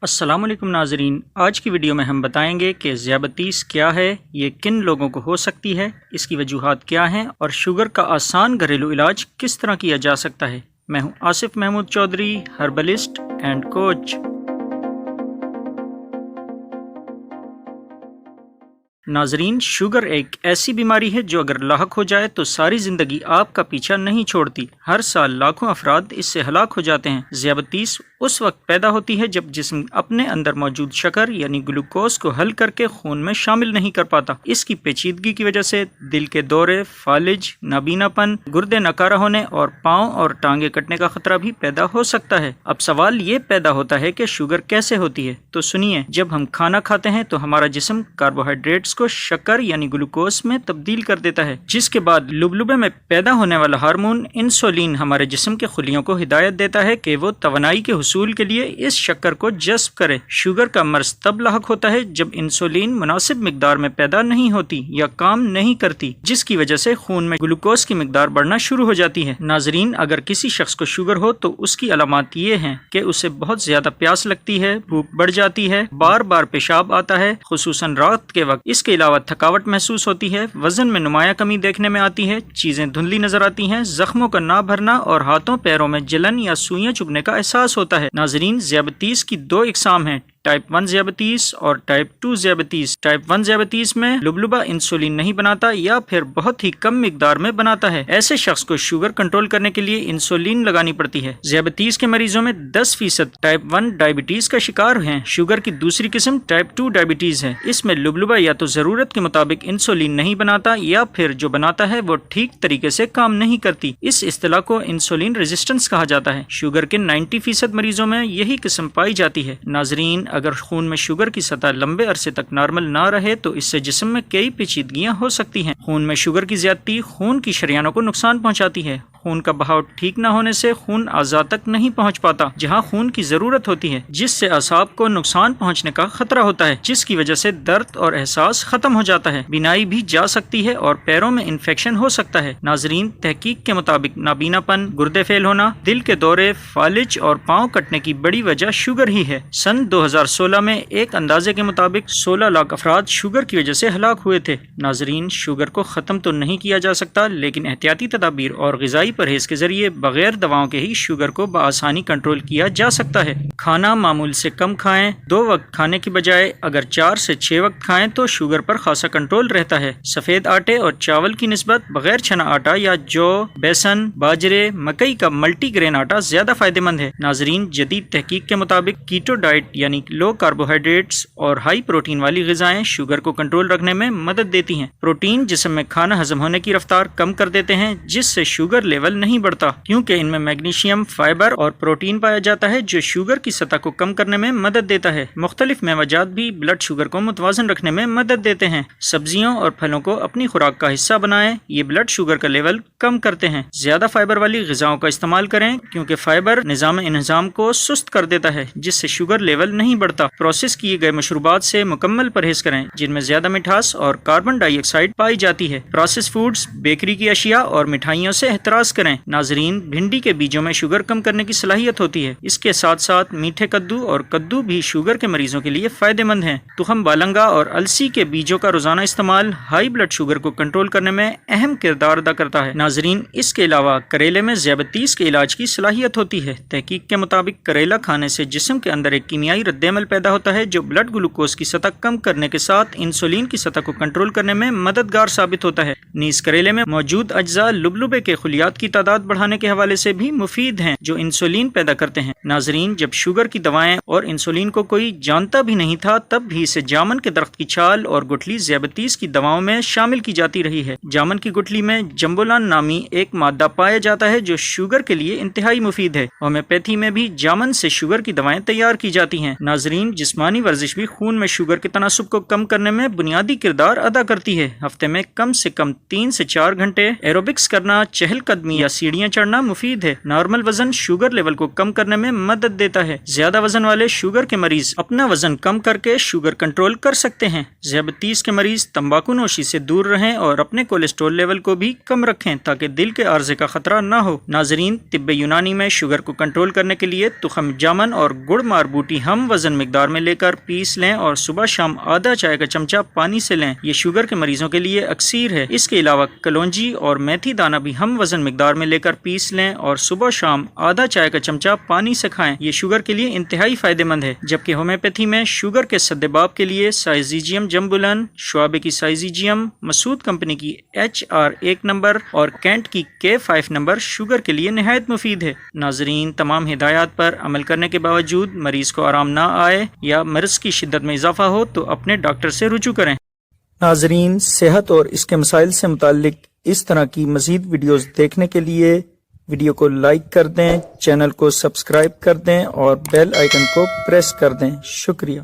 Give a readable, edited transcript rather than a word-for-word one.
السلام علیکم ناظرین، آج کی ویڈیو میں ہم بتائیں گے کہ ذیابطیس کیا ہے، یہ کن لوگوں کو ہو سکتی ہے، اس کی وجوہات کیا ہیں اور شوگر کا آسان گھریلو علاج کس طرح کیا جا سکتا ہے۔ میں ہوں آصف محمود چودھری، ہربلسٹ اینڈ کوچ۔ ناظرین، شوگر ایک ایسی بیماری ہے جو اگر لاحق ہو جائے تو ساری زندگی آپ کا پیچھا نہیں چھوڑتی۔ ہر سال لاکھوں افراد اس سے ہلاک ہو جاتے ہیں۔ ذیابطیس اس وقت پیدا ہوتی ہے جب جسم اپنے اندر موجود شکر یعنی گلوکوز کو حل کر کے خون میں شامل نہیں کر پاتا۔ اس کی پیچیدگی کی وجہ سے دل کے دورے، فالج، نابینا پن، گردے نکارہ ہونے اور پاؤں اور ٹانگیں کٹنے کا خطرہ بھی پیدا ہو سکتا ہے۔ اب سوال یہ پیدا ہوتا ہے کہ شوگر کیسے ہوتی ہے؟ تو سنیے، جب ہم کھانا کھاتے ہیں تو ہمارا جسم کاربوہائیڈریٹس کو شکر یعنی گلوکوز میں تبدیل کر دیتا ہے، جس کے بعد لبلبے میں پیدا ہونے والا ہارمون انسولین ہمارے جسم کے خلیوں کو ہدایت دیتا ہے کہ وہ توانائی کے حصول کے لیے اس شکر کو جذب کرے۔ شوگر کا مرض تب لاحق ہوتا ہے جب انسولین مناسب مقدار میں پیدا نہیں ہوتی یا کام نہیں کرتی، جس کی وجہ سے خون میں گلوکوز کی مقدار بڑھنا شروع ہو جاتی ہے۔ ناظرین، اگر کسی شخص کو شوگر ہو تو اس کی علامات یہ ہیں کہ اسے بہت زیادہ پیاس لگتی ہے، بھوک بڑھ جاتی ہے، بار بار پیشاب آتا ہے خصوصاً رات کے وقت۔ اس کے علاوہ تھکاوٹ محسوس ہوتی ہے، وزن میں نمایاں کمی دیکھنے میں آتی ہے، چیزیں دھندلی نظر آتی ہیں، زخموں کا نہ بھرنا اور ہاتھوں پیروں میں جلن یا سوئیاں چبھنے کا احساس ہوتا ہے۔ ناظرین، ذیابطیس کی دو اقسام ہیں، ٹائپ 1 ذیابطیس اور ٹائپ 2 ذیابطیس۔ ٹائپ 1 ذیابطیس میں لبلبہ انسولین نہیں بناتا یا پھر بہت ہی کم مقدار میں بناتا ہے۔ ایسے شخص کو شوگر کنٹرول کرنے کے لیے انسولین لگانی پڑتی ہے۔ ذیابطیس کے مریضوں میں 10% ٹائپ 1 ڈائبٹیز کا شکار ہیں۔ شوگر کی دوسری قسم ٹائپ 2 ڈائبٹیز ہے۔ اس میں لبلبہ یا تو ضرورت کے مطابق انسولین نہیں بناتا یا پھر جو بناتا ہے وہ ٹھیک طریقے سے کام نہیں کرتی۔ اس اصطلاح کو انسولین ریزسٹنس کہا جاتا ہے۔ شوگر کے 90% مریضوں میں یہی قسم پائی جاتی ہے۔ ناظرین، اگر خون میں شوگر کی سطح لمبے عرصے تک نارمل نہ رہے تو اس سے جسم میں کئی پیچیدگیاں ہو سکتی ہیں۔ خون میں شوگر کی زیادتی خون کی شریانوں کو نقصان پہنچاتی ہے۔ خون کا بہاؤ ٹھیک نہ ہونے سے خون اعضاء تک نہیں پہنچ پاتا جہاں خون کی ضرورت ہوتی ہے، جس سے اعصاب کو نقصان پہنچنے کا خطرہ ہوتا ہے، جس کی وجہ سے درد اور احساس ختم ہو جاتا ہے، بینائی بھی جا سکتی ہے اور پیروں میں انفیکشن ہو سکتا ہے۔ ناظرین، تحقیق کے مطابق نابینا پن، گردے فیل ہونا، دل کے دورے، فالج اور پاؤں کٹنے کی بڑی وجہ شوگر ہی ہے۔ سن 2016 میں ایک اندازے کے مطابق 16 لاکھ افراد شوگر کی وجہ سے ہلاک ہوئے تھے۔ ناظرین، شوگر کو ختم تو نہیں کیا جا سکتا، لیکن احتیاطی تدابیر اور غذائی پرہیز کے ذریعے بغیر دواؤں کے ہی شوگر کو بآسانی کنٹرول کیا جا سکتا ہے۔ کھانا معمول سے کم کھائیں۔ 2 وقت کھانے کی بجائے اگر 4 سے 6 وقت کھائیں تو شوگر پر خاصا کنٹرول رہتا ہے۔ سفید آٹے اور چاول کی نسبت بغیر چھنا آٹا یا جو، بیسن، باجرے، مکئی کا ملٹی گرین آٹا زیادہ فائدہ مند ہے۔ ناظرین، جدید تحقیق کے مطابق کیٹو ڈائٹ یعنی لو کاربوہائیڈریٹس اور ہائی پروٹین والی غذائیں شوگر کو کنٹرول رکھنے میں مدد دیتی ہیں۔ پروٹین جسم میں کھانا ہضم ہونے کی رفتار کم کر دیتے ہیں، جس سے شوگر لیول نہیں بڑھتا، کیونکہ ان میں میگنیشیم، فائبر اور پروٹین پایا جاتا ہے جو شوگر کی سطح کو کم کرنے میں مدد دیتا ہے۔ مختلف میوہ جات بھی بلڈ شوگر کو متوازن رکھنے میں مدد دیتے ہیں۔ سبزیوں اور پھلوں کو اپنی خوراک کا حصہ بنائیں، یہ بلڈ شوگر کا لیول کم کرتے ہیں۔ زیادہ فائبر والی غذاؤں کا استعمال کریں، کیونکہ فائبر نظام انہضام کو سست کر دیتا ہے، جس سے شوگر لیول نہیں بڑھتا۔ پروسیس کیے گئے مشروبات سے مکمل پرہیز کریں، جن میں زیادہ مٹھاس اور کاربن ڈائی آکسائڈ پائی جاتی ہے۔ پروسیس فوڈز، بیکری کی اشیاء اور مٹھائیوں سے احتراز کریں۔ ناظرین، بھنڈی کے بیجوں میں شوگر کم کرنے کی صلاحیت ہوتی ہے۔ اس کے ساتھ ساتھ میٹھے کدو اور کدو بھی شوگر کے مریضوں کے لیے فائدہ مند ہیں۔ تخم بالنگا اور السی کے بیجوں کا روزانہ استعمال ہائی بلڈ شوگر کو کنٹرول کرنے میں اہم کردار ادا کرتا ہے۔ ناظرین، اس کے علاوہ کریلے میں ذیابطیس کے علاج کی صلاحیت ہوتی ہے۔ تحقیق کے مطابق کریلا کھانے سے جسم کے اندر ایک کیمیائی رد عمل پیدا ہوتا ہے جو بلڈ گلوکوز کی سطح کم کرنے کے ساتھ انسولین کی سطح کو کنٹرول کرنے میں مددگار ثابت ہوتا ہے۔ نیز کریلے میں موجود اجزاء لبلبے کے خلیات کی تعداد بڑھانے کے حوالے سے بھی مفید ہیں جو انسولین پیدا کرتے ہیں۔ ناظرین، جب شوگر کی دوائیں اور انسولین کو کوئی جانتا بھی نہیں تھا، تب بھی اسے جامن کے درخت کی چھال اور گٹھلی ذیابطیس کی دواؤں میں شامل کی جاتی رہی ہے۔ جامن کی گٹھلی میں جمبولان نامی ایک مادہ پایا جاتا ہے جو شوگر کے لیے انتہائی مفید ہے۔ ہومیوپیتھی میں بھی جامن سے شوگر کی دوائیں تیار کی جاتی ہیں۔ ناظرین، جسمانی ورزش بھی خون میں شوگر کے تناسب کو کم کرنے میں بنیادی کردار ادا کرتی ہے۔ ہفتے میں کم 3 سے 4 گھنٹے ایروبکس کرنا، چہل قدمی یا سیڑھیاں چڑھنا مفید ہے۔ نارمل وزن شوگر لیول کو کم کرنے میں مدد دیتا ہے۔ زیادہ وزن والے شوگر کے مریض اپنا وزن کم کر کے شوگر کنٹرول کر سکتے ہیں۔ ذیابیطیس کے مریض تمباکو نوشی سے دور رہیں اور اپنے کولیسٹرول لیول کو بھی کم رکھیں تاکہ دل کے عارضے کا خطرہ نہ ہو۔ ناظرین، طب یونانی میں شوگر کو کنٹرول کرنے کے لیے تخم جامن اور گڑ ماربوٹی ہم وزن مقدار میں لے کر پیس لیں اور صبح شام آدھا چائے کا چمچہ پانی سے لیں۔ یہ شوگر کے مریضوں کے لیے اکسیر ہے۔ اس کے علاوہ کلونجی اور میتھی دانہ بھی ہم وزن مقدار میں لے کر پیس لیں اور صبح شام آدھا چائے کا چمچہ پانی سے کھائیں۔ یہ شوگر کے لیے انتہائی فائدہ مند ہے۔ جبکہ ہومیوپیتھی میں شوگر کے سدباب کے لیے سائزیجیم جمبولن، شعبے کی سائزیجیم، مسعود کمپنی کی HR1 نمبر اور کینٹ کی K5 نمبر شوگر کے لیے نہایت مفید ہے۔ ناظرین، تمام ہدایات پر عمل کرنے کے باوجود مریض کو آرام نہ آئے یا مرض کی شدت میں اضافہ ہو تو اپنے ڈاکٹر سے رجوع کریں۔ ناظرین، صحت اور اس کے مسائل سے متعلق اس طرح کی مزید ویڈیوز دیکھنے کے لیے ویڈیو کو لائک کر دیں، چینل کو سبسکرائب کر دیں اور بیل آئیکن کو پریس کر دیں۔ شکریہ۔